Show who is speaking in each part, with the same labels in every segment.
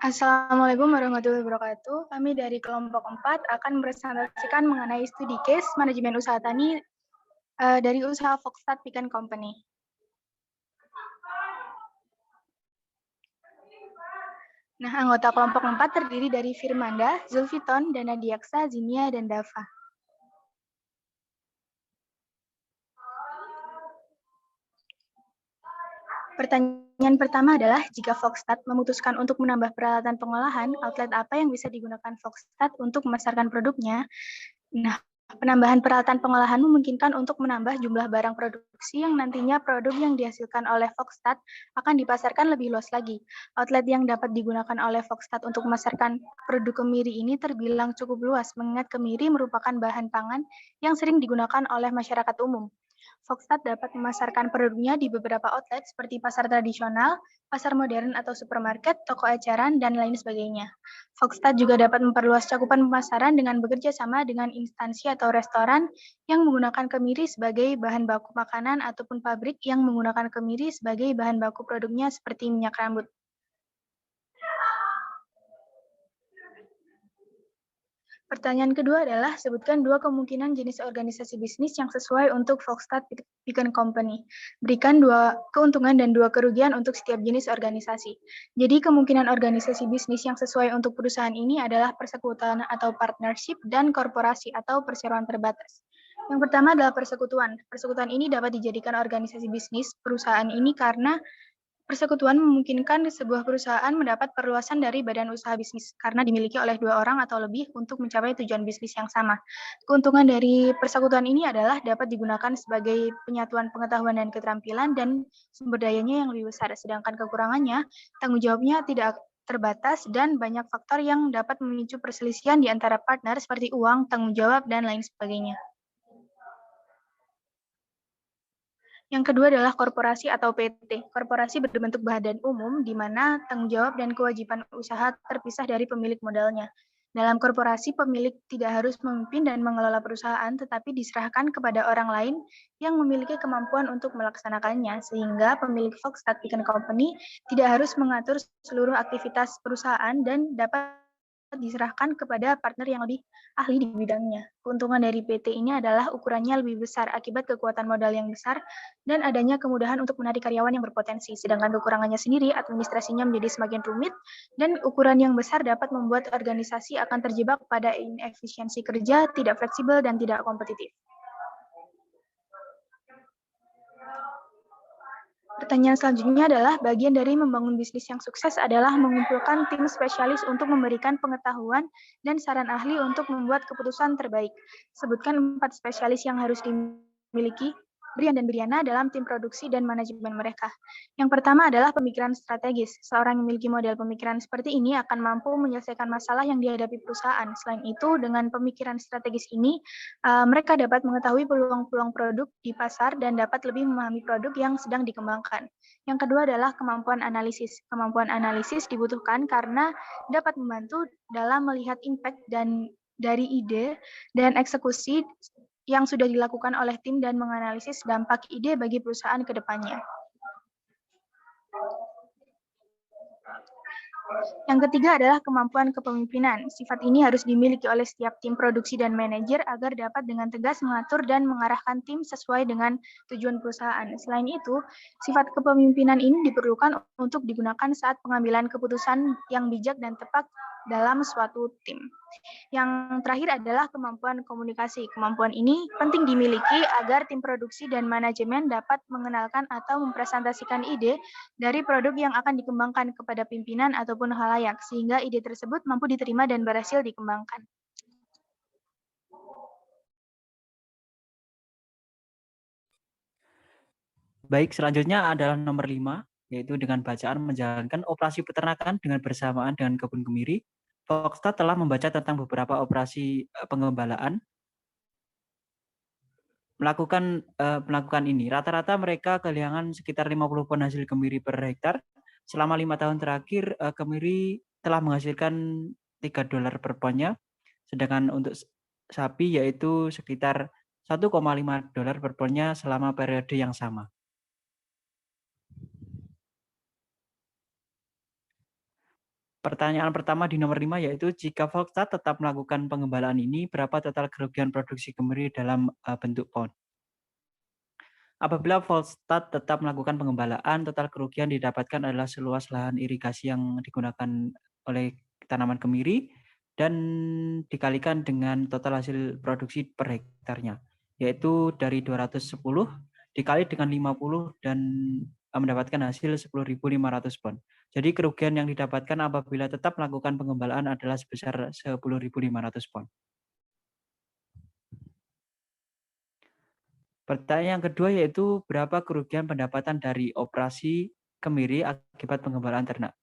Speaker 1: Assalamualaikum warahmatullahi wabarakatuh. Kami dari kelompok 4 akan presentasikan mengenai studi case manajemen usaha tani dari usaha Foxstat Pick and Company. Nah, anggota kelompok 4 terdiri dari Firmanda, Zulfiton, Dana Diaksa, Zinia, dan Dava. Pertanyaan pertama adalah, jika Foxstat memutuskan untuk menambah peralatan pengolahan, outlet apa yang bisa digunakan Foxstat untuk memasarkan produknya? Nah, penambahan peralatan pengolahan memungkinkan untuk menambah jumlah barang produksi yang nantinya produk yang dihasilkan oleh Foxstat akan dipasarkan lebih luas lagi. Outlet yang dapat digunakan oleh Foxstat untuk memasarkan produk kemiri ini terbilang cukup luas, mengingat kemiri merupakan bahan pangan yang sering digunakan oleh masyarakat umum. Foxstat dapat memasarkan produknya di beberapa outlet seperti pasar tradisional, pasar modern atau supermarket, toko eceran, dan lain sebagainya. Foxstat juga dapat memperluas cakupan pemasaran dengan bekerja sama dengan instansi atau restoran yang menggunakan kemiri sebagai bahan baku makanan ataupun pabrik yang menggunakan kemiri sebagai bahan baku produknya seperti minyak rambut. Pertanyaan kedua adalah, sebutkan dua kemungkinan jenis organisasi bisnis yang sesuai untuk Foxstat Pick and Company. Berikan dua keuntungan dan dua kerugian untuk setiap jenis organisasi. Jadi kemungkinan organisasi bisnis yang sesuai untuk perusahaan ini adalah persekutuan atau partnership dan korporasi atau perseroan terbatas. Yang pertama adalah persekutuan. Persekutuan ini dapat dijadikan organisasi bisnis perusahaan ini karena persekutuan memungkinkan sebuah perusahaan mendapat perluasan dari badan usaha bisnis karena dimiliki oleh dua orang atau lebih untuk mencapai tujuan bisnis yang sama. Keuntungan dari persekutuan ini adalah dapat digunakan sebagai penyatuan pengetahuan dan keterampilan dan sumber dayanya yang lebih besar, sedangkan kekurangannya, tanggung jawabnya tidak terbatas dan banyak faktor yang dapat memicu perselisihan di antara partner seperti uang, tanggung jawab, dan lain sebagainya. Yang kedua adalah korporasi atau PT. Korporasi berbentuk badan umum di mana tanggung jawab dan kewajiban usaha terpisah dari pemilik modalnya. Dalam korporasi, pemilik tidak harus memimpin dan mengelola perusahaan, tetapi diserahkan kepada orang lain yang memiliki kemampuan untuk melaksanakannya, sehingga pemilik Foxstat Pick and Company tidak harus mengatur seluruh aktivitas perusahaan dan dapat diserahkan kepada partner yang lebih ahli di bidangnya. Keuntungan dari PT ini adalah ukurannya lebih besar akibat kekuatan modal yang besar dan adanya kemudahan untuk menarik karyawan yang berpotensi. Sedangkan kekurangannya sendiri, administrasinya menjadi semakin rumit dan ukuran yang besar dapat membuat organisasi akan terjebak pada inefisiensi kerja, tidak fleksibel, dan tidak kompetitif. Pertanyaan selanjutnya adalah, bagian dari membangun bisnis yang sukses adalah mengumpulkan tim spesialis untuk memberikan pengetahuan dan saran ahli untuk membuat keputusan terbaik. Sebutkan 4 spesialis yang harus dimiliki Brian dan Briana dalam tim produksi dan manajemen mereka. Yang pertama adalah pemikiran strategis. Seorang yang memiliki model pemikiran seperti ini akan mampu menyelesaikan masalah yang dihadapi perusahaan. Selain itu, dengan pemikiran strategis ini, mereka dapat mengetahui peluang-peluang produk di pasar dan dapat lebih memahami produk yang sedang dikembangkan. Yang kedua adalah kemampuan analisis. Kemampuan analisis dibutuhkan karena dapat membantu dalam melihat impact dan dari ide dan eksekusi yang sudah dilakukan oleh tim dan menganalisis dampak ide bagi perusahaan ke depannya. Yang ketiga adalah kemampuan kepemimpinan. Sifat ini harus dimiliki oleh setiap tim produksi dan manajer agar dapat dengan tegas mengatur dan mengarahkan tim sesuai dengan tujuan perusahaan. Selain itu, sifat kepemimpinan ini diperlukan untuk digunakan saat pengambilan keputusan yang bijak dan tepat dalam suatu tim. Yang terakhir adalah kemampuan komunikasi. Kemampuan ini penting dimiliki agar tim produksi dan manajemen dapat mengenalkan atau mempresentasikan ide dari produk yang akan dikembangkan kepada pimpinan ataupun khalayak, sehingga ide tersebut mampu diterima dan berhasil dikembangkan.
Speaker 2: Baik, selanjutnya adalah nomor 5, yaitu dengan bacaan menjalankan operasi peternakan dengan bersamaan dengan kebun kemiri. Foxstat telah membaca tentang beberapa operasi pengembalaan. Melakukan ini. Rata-rata mereka kehilangan sekitar 50 ton hasil kemiri per hektar. Selama 5 tahun terakhir, kemiri telah menghasilkan $3 per ponnya, sedangkan untuk sapi yaitu sekitar $1,5 per ponnya selama periode yang sama. Pertanyaan pertama di nomor 5 yaitu jika Volkswagen tetap melakukan pengembalaan ini, berapa total kerugian produksi kemiri dalam bentuk pound? Apabila Volkswagen tetap melakukan pengembalaan, total kerugian didapatkan adalah seluas lahan irigasi yang digunakan oleh tanaman kemiri dan dikalikan dengan total hasil produksi per hektarnya, yaitu dari 210 dikali dengan 50 dan mendapatkan hasil 10.500 pon. Jadi kerugian yang didapatkan apabila tetap melakukan pengembalaan adalah sebesar 10.500 pon. Pertanyaan yang kedua yaitu berapa kerugian pendapatan dari operasi kemiri akibat pengembalaan ternak.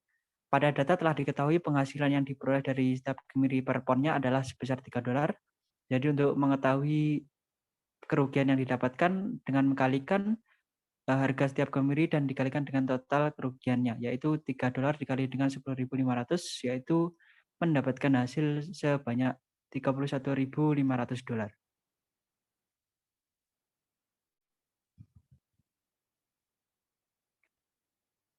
Speaker 2: Pada data telah diketahui penghasilan yang diperoleh dari setiap kemiri per ponnya adalah sebesar $3. Jadi untuk mengetahui kerugian yang didapatkan dengan mengkalikan harga setiap kemiri dan dikalikan dengan total kerugiannya, yaitu $3 dikali dengan 10.500, yaitu mendapatkan hasil sebanyak $31.500.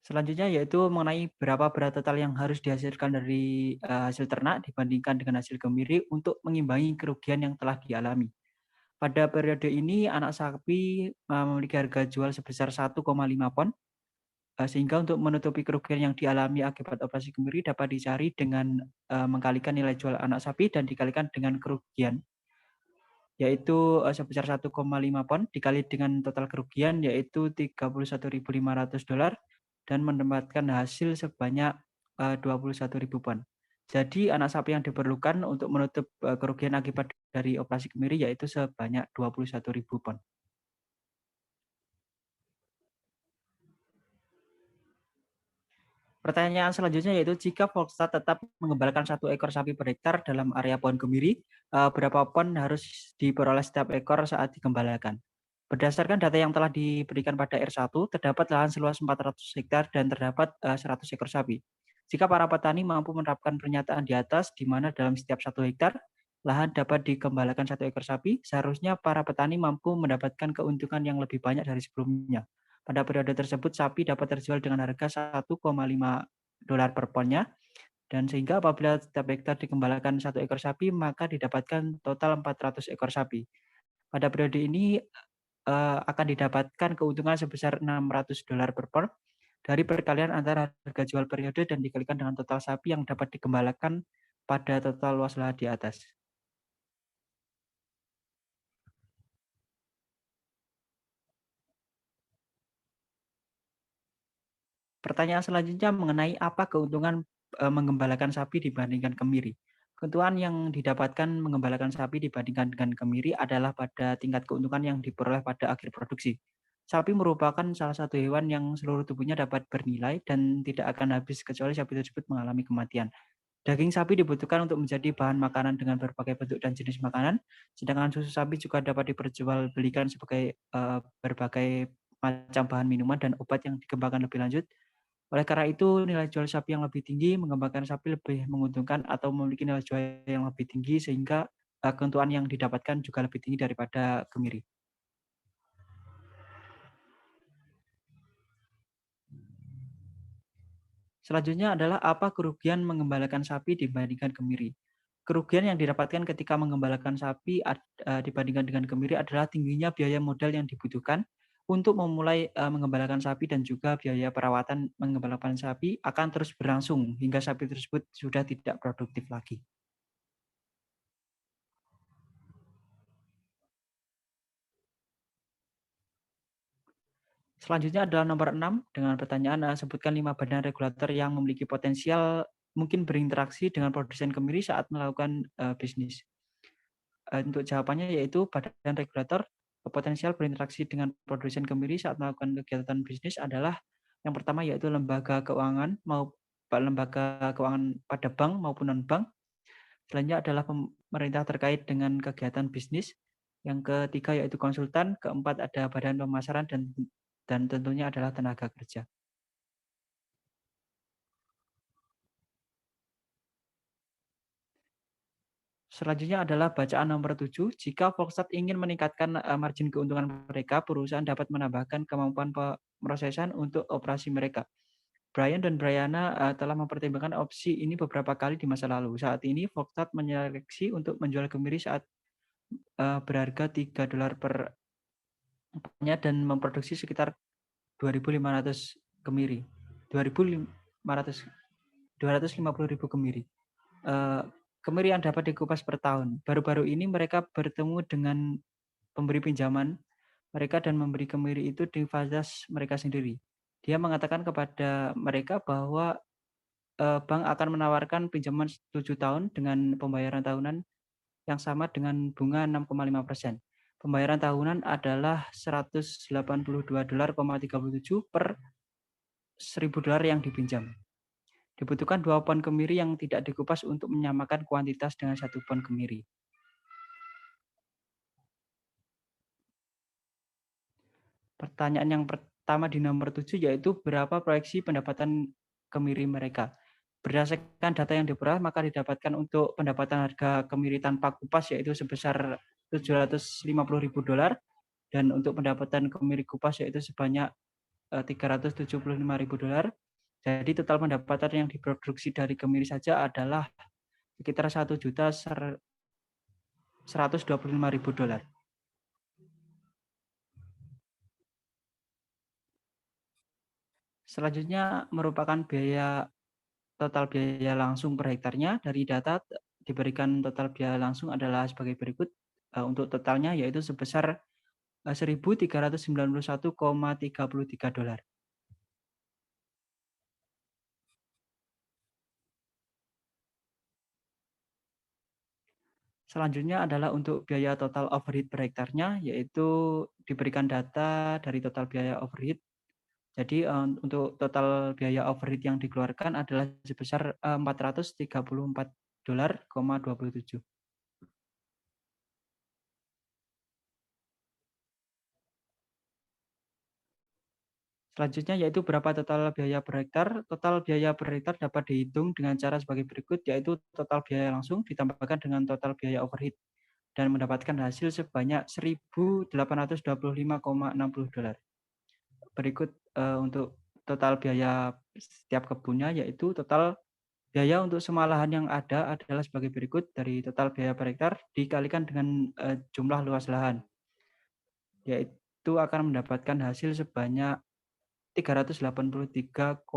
Speaker 2: Selanjutnya yaitu mengenai berapa berat total yang harus dihasilkan dari hasil ternak dibandingkan dengan hasil kemiri untuk mengimbangi kerugian yang telah dialami. Pada periode ini anak sapi memiliki harga jual sebesar 1,5 pon, sehingga untuk menutupi kerugian yang dialami akibat operasi kemiri dapat dicari dengan mengkalikan nilai jual anak sapi dan dikalikan dengan kerugian, yaitu sebesar 1,5 pon dikali dengan total kerugian yaitu $31.500 dan mendapatkan hasil sebanyak 21.000 pon. Jadi anak sapi yang diperlukan untuk menutup kerugian akibat dari operasi kemiri yaitu sebanyak 21.000 pon. Pertanyaan selanjutnya yaitu jika Volkswagen tetap mengembalakan 1 ekor sapi per hektar dalam area pohon kemiri, berapa pon harus diperoleh setiap ekor saat digembalakan? Berdasarkan data yang telah diberikan pada R1, terdapat lahan seluas 400 hektar dan terdapat 100 ekor sapi. Jika para petani mampu menerapkan pernyataan di atas, di mana dalam setiap 1 hektar, lahan dapat digembalakan 1 ekor sapi, seharusnya para petani mampu mendapatkan keuntungan yang lebih banyak dari sebelumnya. Pada periode tersebut, sapi dapat terjual dengan harga $1,5 per ponnya, dan sehingga apabila setiap hektar dikembalakan 1 ekor sapi, maka didapatkan total 400 ekor sapi. Pada periode ini akan didapatkan keuntungan sebesar $600 per pon dari perkalian antara harga jual periode dan dikalikan dengan total sapi yang dapat digembalakan pada total luas lahan di atas. Pertanyaan selanjutnya mengenai apa keuntungan mengembalakan sapi dibandingkan kemiri. Keuntungan yang didapatkan mengembalakan sapi dibandingkan dengan kemiri adalah pada tingkat keuntungan yang diperoleh pada akhir produksi. Sapi merupakan salah satu hewan yang seluruh tubuhnya dapat bernilai dan tidak akan habis kecuali sapi tersebut mengalami kematian. Daging sapi dibutuhkan untuk menjadi bahan makanan dengan berbagai bentuk dan jenis makanan, sedangkan susu sapi juga dapat diperjualbelikan sebagai berbagai macam bahan minuman dan obat yang dikembangkan lebih lanjut. Oleh karena itu, nilai jual sapi yang lebih tinggi mengembangkan sapi lebih menguntungkan atau memiliki nilai jual yang lebih tinggi sehingga keuntungan yang didapatkan juga lebih tinggi daripada kemiri. Selanjutnya adalah apa kerugian mengembalakan sapi dibandingkan kemiri. Kerugian yang didapatkan ketika mengembalakan sapi dibandingkan dengan kemiri adalah tingginya biaya modal yang dibutuhkan untuk memulai mengembalakan sapi dan juga biaya perawatan mengembalakan sapi akan terus berlangsung hingga sapi tersebut sudah tidak produktif lagi. Selanjutnya adalah nomor 6 dengan pertanyaan sebutkan 5 badan regulator yang memiliki potensial mungkin berinteraksi dengan produsen kemiri saat melakukan bisnis. Untuk jawabannya yaitu badan regulator potensial berinteraksi dengan produsen kemiri saat melakukan kegiatan bisnis adalah yang pertama yaitu lembaga keuangan lembaga keuangan pada bank maupun non-bank. Selanjutnya adalah pemerintah terkait dengan kegiatan bisnis. Yang ketiga yaitu konsultan, keempat ada badan pemasaran dan tentunya adalah tenaga kerja. Selanjutnya adalah bacaan nomor 7. Jika Volkswagen ingin meningkatkan margin keuntungan mereka, perusahaan dapat menambahkan kemampuan pemrosesan untuk operasi mereka. Brian dan Brianna telah mempertimbangkan opsi ini beberapa kali di masa lalu. Saat ini Foxtat menyeleksi untuk menjual kemiri saat berharga $3 per nya dan memproduksi sekitar 2.500 kemiri. 250.000 kemiri. Kemiri yang dapat dikupas per tahun. Baru-baru ini mereka bertemu dengan pemberi pinjaman mereka dan memberi kemiri itu di fasilitas mereka sendiri. Dia mengatakan kepada mereka bahwa bank akan menawarkan pinjaman 7 tahun dengan pembayaran tahunan yang sama dengan bunga 6,5%. Pembayaran tahunan adalah $182,37 per $1.000 yang dipinjam. Dibutuhkan 2 pon kemiri yang tidak dikupas untuk menyamakan kuantitas dengan 1 pon kemiri. Pertanyaan yang pertama di nomor 7 yaitu berapa proyeksi pendapatan kemiri mereka. Berdasarkan data yang diperoleh, maka didapatkan untuk pendapatan harga kemiri tanpa kupas yaitu sebesar $750.000 dan untuk pendapatan kemiri kupas yaitu sebanyak $375.000. Jadi total pendapatan yang diproduksi dari kemiri saja adalah sekitar $1.125.000. Selanjutnya merupakan total biaya langsung per hektarnya. Dari data diberikan total biaya langsung adalah sebagai berikut. Untuk totalnya yaitu sebesar $1.391,33. Selanjutnya adalah untuk biaya total overhead per hektarnya, yaitu diberikan data dari total biaya overhead. Jadi untuk total biaya overhead yang dikeluarkan adalah sebesar $434,27. Selanjutnya yaitu berapa total biaya per hektar. Total biaya per hektar dapat dihitung dengan cara sebagai berikut, yaitu total biaya langsung ditambahkan dengan total biaya overhead dan mendapatkan hasil sebanyak $1.825,60. Berikut untuk total biaya setiap kebunnya, yaitu total biaya untuk semua lahan yang ada adalah sebagai berikut. Dari total biaya per hektar dikalikan dengan jumlah luas lahan, yaitu akan mendapatkan hasil sebanyak $383,376.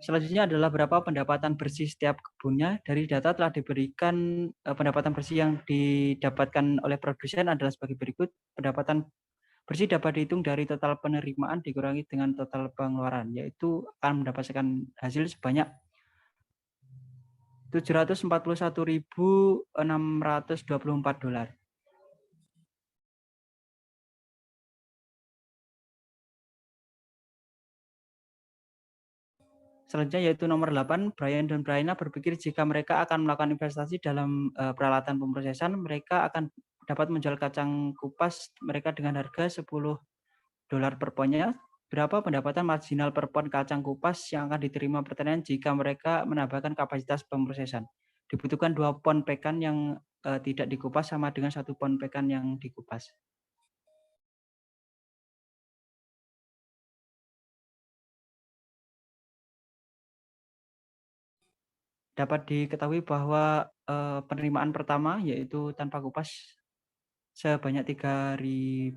Speaker 2: Selanjutnya adalah berapa pendapatan bersih setiap kebunnya. Dari data telah diberikan pendapatan bersih yang didapatkan oleh produsen adalah sebagai berikut. Pendapatan bersih dapat dihitung dari total penerimaan dikurangi dengan total pengeluaran, yaitu akan mendapatkan hasil sebanyak $741.624. Selanjutnya yaitu nomor 8, Brian dan Brianna berpikir jika mereka akan melakukan investasi dalam peralatan pemrosesan, mereka akan dapat menjual kacang kupas mereka dengan harga $10 per ponnya. Berapa pendapatan marginal per pon kacang kupas yang akan diterima pertanian jika mereka menambahkan kapasitas pemrosesan? Dibutuhkan 2 pon pekan yang tidak dikupas sama dengan 1 pon pekan yang dikupas. Dapat diketahui bahwa penerimaan pertama yaitu tanpa kupas sebanyak $3.352,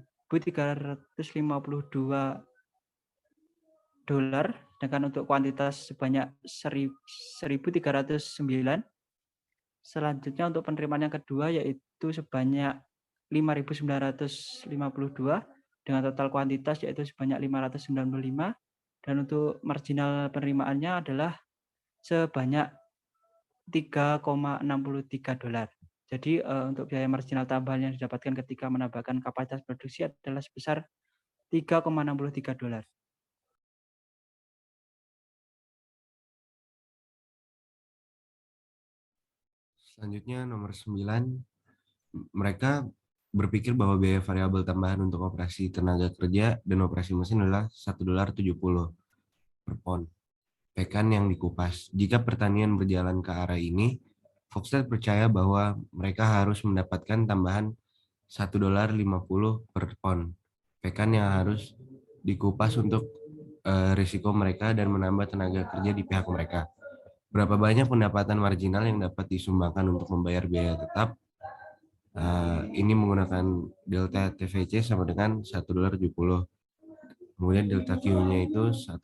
Speaker 2: dengan untuk kuantitas sebanyak 1.309. Selanjutnya untuk penerimaan yang kedua yaitu sebanyak 5.952 dengan total kuantitas yaitu sebanyak 595, dan untuk marginal penerimaannya adalah sebanyak $3,63. Jadi untuk biaya marginal tambahan yang didapatkan ketika menambahkan kapasitas produksi adalah sebesar $3,63.
Speaker 3: Selanjutnya nomor 9, mereka berpikir bahwa biaya variabel tambahan untuk operasi tenaga kerja dan operasi mesin adalah $1.70 per pon pekan yang dikupas. Jika pertanian berjalan ke arah ini, Foxtrot percaya bahwa mereka harus mendapatkan tambahan $1.50 per pon pekan yang harus dikupas untuk risiko mereka dan menambah tenaga kerja di pihak mereka. Berapa banyak pendapatan marginal yang dapat disumbangkan untuk membayar biaya tetap? Ini menggunakan delta TVC sama dengan $1.70. Kemudian delta Q-nya itu $1.50.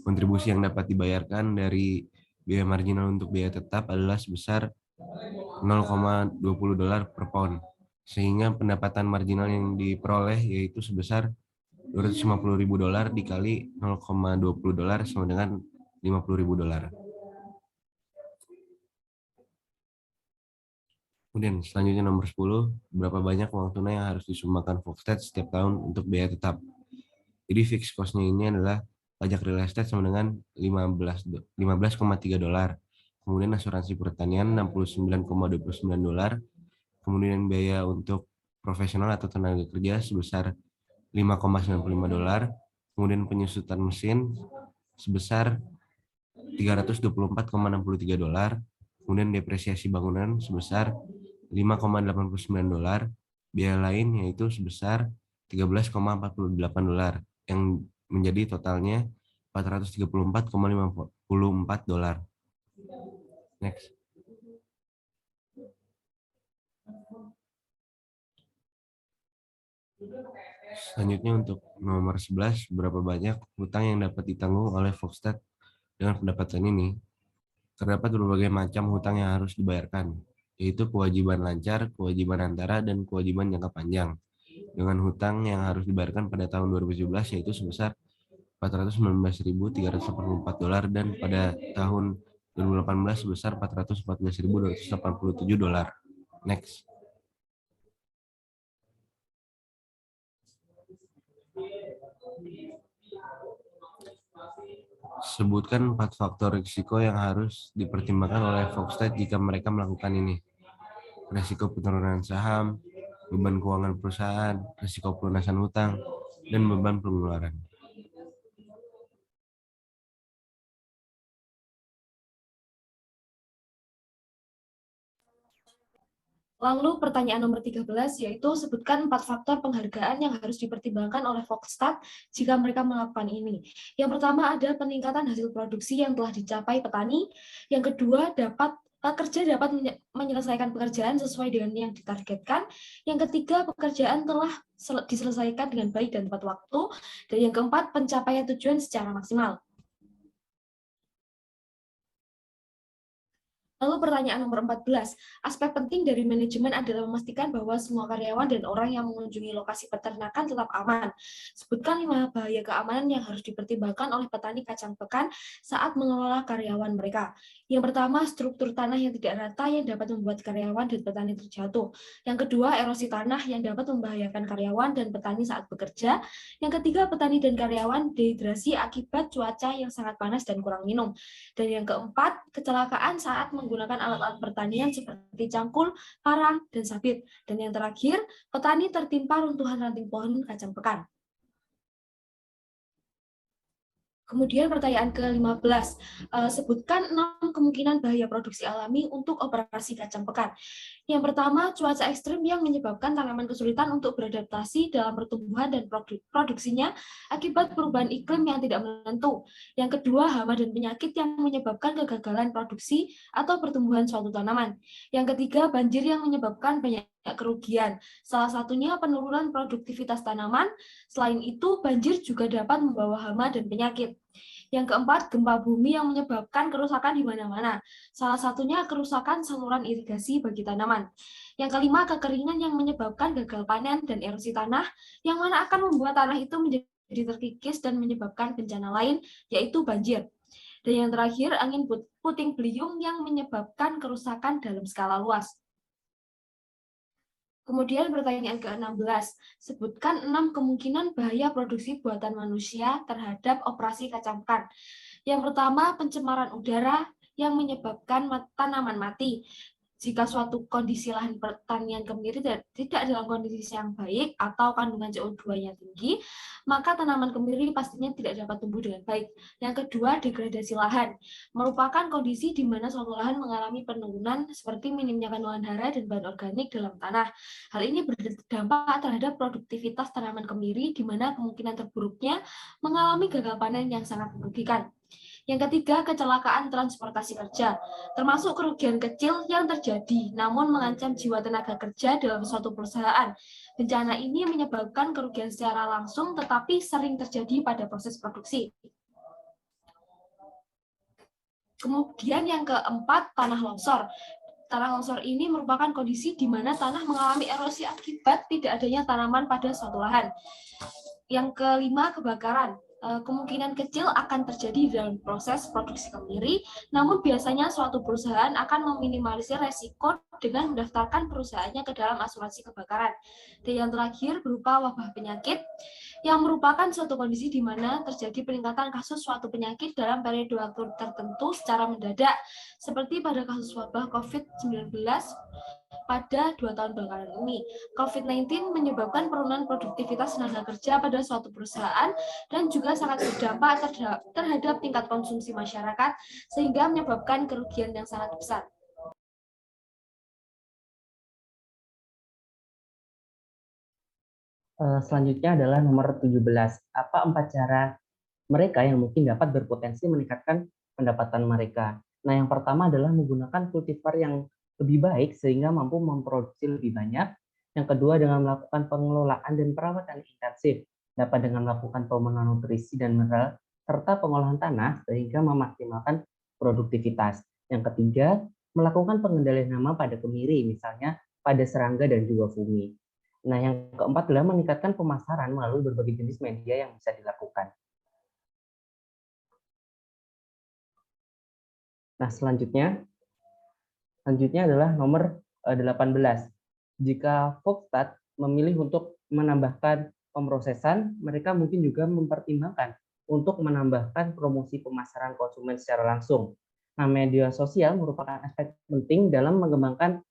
Speaker 3: Kontribusi yang dapat dibayarkan dari biaya marginal untuk biaya tetap adalah sebesar $0,20 per pound. Sehingga pendapatan marginal yang diperoleh yaitu sebesar $250.000 dikali $0,20 sama dengan $50.000. Kemudian selanjutnya nomor 10, berapa banyak uang tunai yang harus disumbangkan Foxtrot setiap tahun untuk biaya tetap. Jadi fixed cost-nya ini adalah pajak real estate sama dengan $15,3. Kemudian asuransi pertanian $69,29. Kemudian biaya untuk profesional atau tenaga kerja sebesar $5,95. Kemudian penyusutan mesin sebesar $324,63. Kemudian depresiasi bangunan sebesar $5,89. Biaya lain yaitu sebesar $13,48 yang menjadi totalnya $434,54. Next. Selanjutnya untuk nomor 11, berapa banyak hutang yang dapat ditanggung oleh Foxtrot dengan pendapatan ini? Terdapat berbagai macam hutang yang harus dibayarkan, yaitu kewajiban lancar, kewajiban antara, dan kewajiban jangka panjang. Dengan hutang yang harus dibayarkan pada tahun 2017 yaitu sebesar $419.384 dan pada tahun 2018 sebesar $414.287. Next. Sebutkan 4 faktor risiko yang harus dipertimbangkan oleh Foxtrot jika mereka melakukan ini. Risiko penurunan saham, beban keuangan perusahaan, risiko pelunasan hutang, dan beban pengeluaran.
Speaker 4: Lalu pertanyaan nomor 13 yaitu sebutkan 4 faktor penghargaan yang harus dipertimbangkan oleh Foxtrot jika mereka melakukan ini. Yang pertama ada peningkatan hasil produksi yang telah dicapai petani. Yang kedua pekerja dapat menyelesaikan pekerjaan sesuai dengan yang ditargetkan. Yang ketiga pekerjaan telah diselesaikan dengan baik dan tepat waktu. Dan yang keempat pencapaian tujuan secara maksimal. Lalu pertanyaan nomor 14, aspek penting dari manajemen adalah memastikan bahwa semua karyawan dan orang yang mengunjungi lokasi peternakan tetap aman. Sebutkan 5 bahaya keamanan yang harus dipertimbangkan oleh petani kacang pekan saat mengelola karyawan mereka. Yang pertama, struktur tanah yang tidak rata yang dapat membuat karyawan dan petani terjatuh. Yang kedua, erosi tanah yang dapat membahayakan karyawan dan petani saat bekerja. Yang ketiga, petani dan karyawan dehidrasi akibat cuaca yang sangat panas dan kurang minum. Dan yang keempat, kecelakaan saat menggunakan alat-alat pertanian seperti cangkul, parang, dan sabit. Dan yang terakhir, petani tertimpa runtuhan ranting pohon kacang pekan. Kemudian pertanyaan ke-15, sebutkan 6 kemungkinan bahaya produksi alami untuk operasi kacang pekan. Yang pertama, cuaca ekstrim yang menyebabkan tanaman kesulitan untuk beradaptasi dalam pertumbuhan dan produksinya akibat perubahan iklim yang tidak menentu. Yang kedua, hama dan penyakit yang menyebabkan kegagalan produksi atau pertumbuhan suatu tanaman. Yang ketiga, banjir yang menyebabkan banyak kerugian. Salah satunya penurunan produktivitas tanaman. Selain itu, banjir juga dapat membawa hama dan penyakit. Yang keempat, gempa bumi yang menyebabkan kerusakan di mana-mana. Salah satunya kerusakan saluran irigasi bagi tanaman. Yang kelima, kekeringan yang menyebabkan gagal panen dan erosi tanah, yang mana akan membuat tanah itu menjadi terkikis dan menyebabkan bencana lain, yaitu banjir. Dan yang terakhir, angin puting beliung yang menyebabkan kerusakan dalam skala luas. Kemudian pertanyaan ke-16, sebutkan 6 kemungkinan bahaya produksi buatan manusia terhadap operasi kacang pekan. Yang pertama, pencemaran udara yang menyebabkan tanaman mati. Jika suatu kondisi lahan pertanian kemiri tidak dalam kondisi yang baik atau kandungan CO2-nya tinggi, maka tanaman kemiri pastinya tidak dapat tumbuh dengan baik. Yang kedua, degradasi lahan merupakan kondisi di mana suatu lahan mengalami penurunan seperti minimnya kandungan hara dan bahan organik dalam tanah. Hal ini berdampak terhadap produktivitas tanaman kemiri, di mana kemungkinan terburuknya mengalami gagal panen yang sangat merugikan. Yang ketiga, kecelakaan transportasi kerja, termasuk kerugian kecil yang terjadi namun mengancam jiwa tenaga kerja dalam suatu perusahaan. Bencana ini menyebabkan kerugian secara langsung tetapi sering terjadi pada proses produksi. Kemudian yang keempat, tanah longsor. Tanah longsor ini merupakan kondisi di mana tanah mengalami erosi akibat tidak adanya tanaman pada suatu lahan. Yang kelima, kebakaran. Kemungkinan kecil akan terjadi dalam proses produksi kemiri, namun biasanya suatu perusahaan akan meminimalisir resiko dengan mendaftarkan perusahaannya ke dalam asuransi kebakaran. Dan yang terakhir berupa wabah penyakit, yang merupakan suatu kondisi di mana terjadi peningkatan kasus suatu penyakit dalam periode waktu tertentu secara mendadak, seperti pada kasus wabah COVID-19 pada 2 tahun belakangan ini. COVID-19 menyebabkan penurunan produktivitas tenaga kerja pada suatu perusahaan dan juga sangat berdampak terhadap tingkat konsumsi masyarakat, sehingga menyebabkan kerugian yang sangat besar.
Speaker 5: Selanjutnya adalah nomor 17. Apa 4 cara mereka yang mungkin dapat berpotensi meningkatkan pendapatan mereka? Nah, yang pertama adalah menggunakan kultivar yang lebih baik sehingga mampu memproduksi lebih banyak. Yang kedua, dengan melakukan pengelolaan dan perawatan intensif, dapat dengan melakukan pemenuhan nutrisi dan mineral, serta pengolahan tanah sehingga memaksimalkan produktivitas. Yang ketiga, melakukan pengendalian hama pada kemiri, misalnya pada serangga dan juga fungi. Nah, yang keempat adalah meningkatkan pemasaran melalui berbagai jenis media yang bisa dilakukan. Nah, selanjutnya adalah nomor 18. Jika Foxstat memilih untuk menambahkan pemrosesan, mereka mungkin juga mempertimbangkan untuk menambahkan promosi pemasaran konsumen secara langsung. Nah, media sosial merupakan aspek penting dalam mengembangkan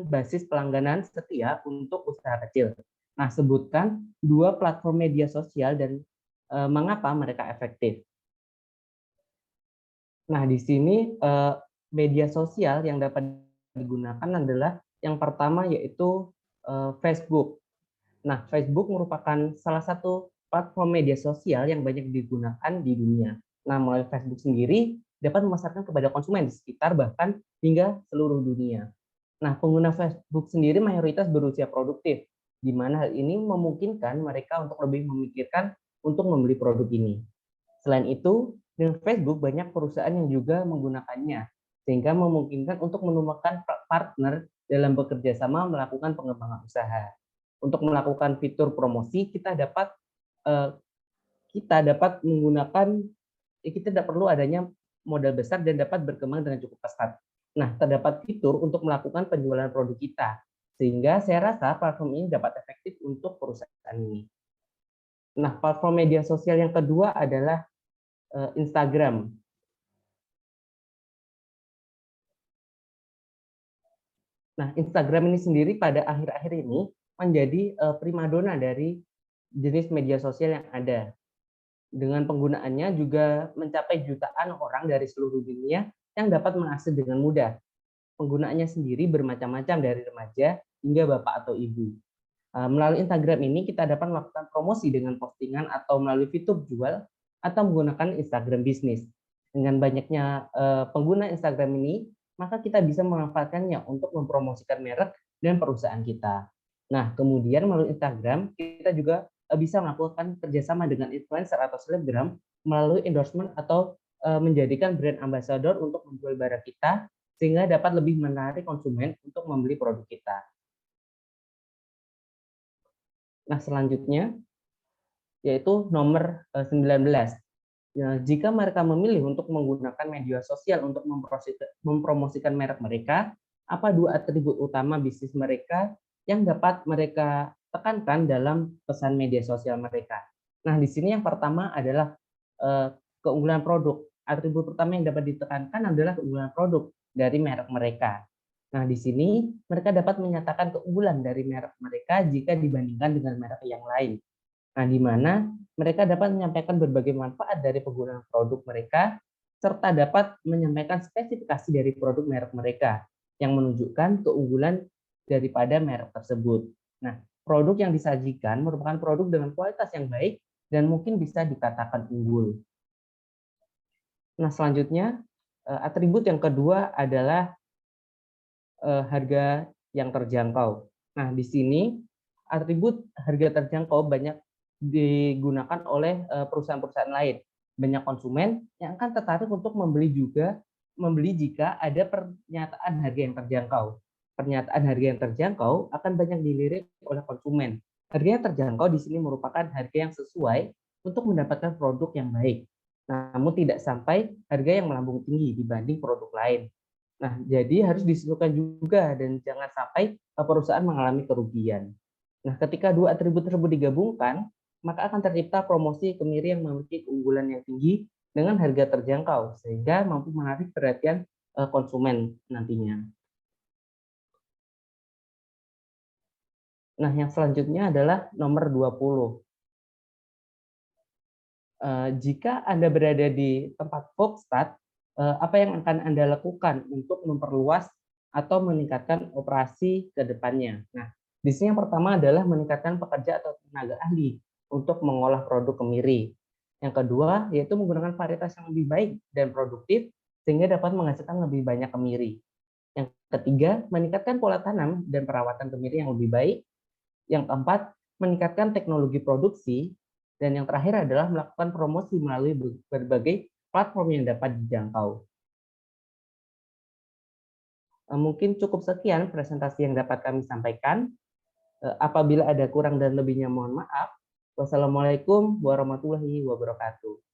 Speaker 5: basis pelangganan setia untuk usaha kecil. Nah, sebutkan 2 platform media sosial dan mengapa mereka efektif. Nah, di sini media sosial yang dapat digunakan adalah yang pertama yaitu Facebook. Nah, Facebook merupakan salah satu platform media sosial yang banyak digunakan di dunia. Nah, melalui Facebook sendiri dapat memasarkan kepada konsumen di sekitar bahkan hingga seluruh dunia. Nah, pengguna Facebook sendiri mayoritas berusia produktif, di mana hal ini memungkinkan mereka untuk lebih memikirkan untuk membeli produk ini. Selain itu, dengan Facebook banyak perusahaan yang juga menggunakannya, sehingga memungkinkan untuk menemukan partner dalam bekerja sama melakukan pengembangan usaha. Untuk melakukan fitur promosi, kita dapat menggunakan, kita tidak perlu adanya modal besar dan dapat berkembang dengan cukup pesat. Nah, terdapat fitur untuk melakukan penjualan produk kita, sehingga saya rasa platform ini dapat efektif untuk perusahaan ini. Nah, platform media sosial yang kedua adalah Instagram. Nah, Instagram ini sendiri pada akhir-akhir ini menjadi primadona dari jenis media sosial yang ada. Dengan penggunaannya juga mencapai jutaan orang dari seluruh dunia yang dapat mengakses dengan mudah. Penggunaannya sendiri bermacam-macam dari remaja hingga bapak atau ibu. Melalui Instagram ini kita dapat melakukan promosi dengan postingan atau melalui fitur jual atau menggunakan Instagram bisnis. Dengan banyaknya pengguna Instagram ini, maka kita bisa memanfaatkannya untuk mempromosikan merek dan perusahaan kita. Nah, kemudian melalui Instagram kita juga bisa melakukan kerjasama dengan influencer atau selebgram melalui endorsement atau menjadikan brand ambassador untuk menjual barang kita sehingga dapat lebih menarik konsumen untuk membeli produk kita. Nah, selanjutnya yaitu nomor 19. Jika mereka memilih untuk menggunakan media sosial untuk mempromosikan merek mereka, apa 2 atribut utama bisnis mereka yang dapat mereka tekankan dalam pesan media sosial mereka? Nah, di sini yang pertama adalah keunggulan produk. Atribut pertama yang dapat ditekankan adalah keunggulan produk, dari merek mereka. Nah, di sini mereka dapat menyatakan keunggulan dari merek mereka jika dibandingkan dengan merek yang lain. Nah, di mana mereka dapat menyampaikan berbagai manfaat dari penggunaan produk mereka, serta dapat menyampaikan spesifikasi dari produk merek mereka yang menunjukkan keunggulan daripada merek tersebut. Nah, produk yang disajikan merupakan produk dengan kualitas yang baik dan mungkin bisa dikatakan unggul. Nah, selanjutnya atribut yang kedua adalah harga yang terjangkau. Nah, di sini atribut harga terjangkau banyak digunakan oleh perusahaan-perusahaan lain. Banyak konsumen yang akan tertarik untuk membeli jika ada pernyataan harga yang terjangkau. Pernyataan harga yang terjangkau akan banyak dilirik oleh konsumen. Harga yang terjangkau di sini merupakan harga yang sesuai untuk mendapatkan produk yang baik, namun tidak sampai harga yang melambung tinggi dibanding produk lain. Nah, jadi harus disesuaikan juga dan jangan sampai perusahaan mengalami kerugian. Nah, ketika dua atribut tersebut digabungkan, maka akan tercipta promosi kemiri yang memiliki keunggulan yang tinggi dengan harga terjangkau, sehingga mampu menarik perhatian konsumen nantinya. Nah, yang selanjutnya adalah nomor 20. Jika Anda berada di tempat Volkswagen, apa yang akan Anda lakukan untuk memperluas atau meningkatkan operasi ke depannya? Nah, di sini yang pertama adalah meningkatkan pekerja atau tenaga ahli untuk mengolah produk kemiri. Yang kedua, yaitu menggunakan varietas yang lebih baik dan produktif sehingga dapat menghasilkan lebih banyak kemiri. Yang ketiga, meningkatkan pola tanam dan perawatan kemiri yang lebih baik. Yang keempat, meningkatkan teknologi produksi. Dan yang terakhir adalah melakukan promosi melalui berbagai platform yang dapat dijangkau. Mungkin cukup sekian presentasi yang dapat kami sampaikan. Apabila ada kurang dan lebihnya mohon maaf. Wassalamualaikum warahmatullahi wabarakatuh.